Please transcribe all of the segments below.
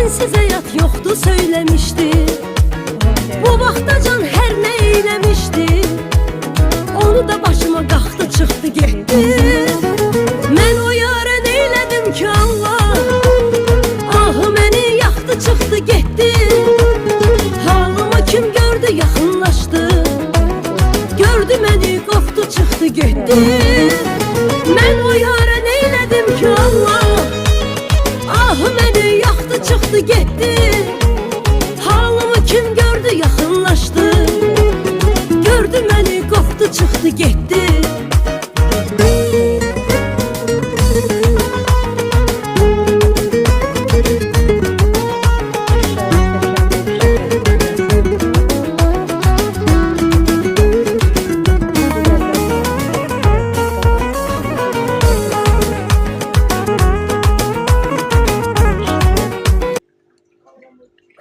sensiz hayat yoktu söylemişti. Bu vaxtacan her ne eylemişti. Onu da başıma qalxdı çıxdı getdi. Mən o yara neylədim ki Allah, ahı məni yaxdı çıxdı getdi. Halımı kim gördü yaxınlaşdı, gördü məni qorxdu çıxdı getdi. Mən o yara neylədim ki Allah, ahı məni yaxdı çıxdı getdi. Halımı kim gördü yaxınlaşdı, gördü məni qorxdu çıxdı getdi.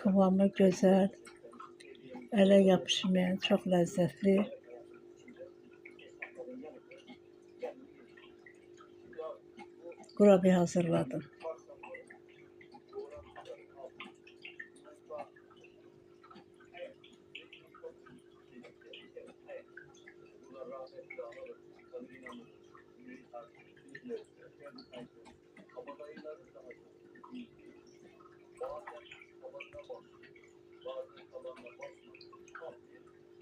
Kıvamı güzel, ələ yapışmayan, çok lezzetli. Kurabiye hazırladım.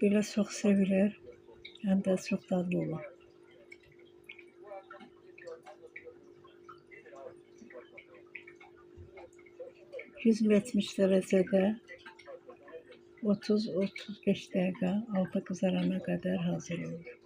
Belə çox sevilir, həm də çox dadlı olur. 170 derecede 30-35 dakika altı kızarana kadar hazır olur.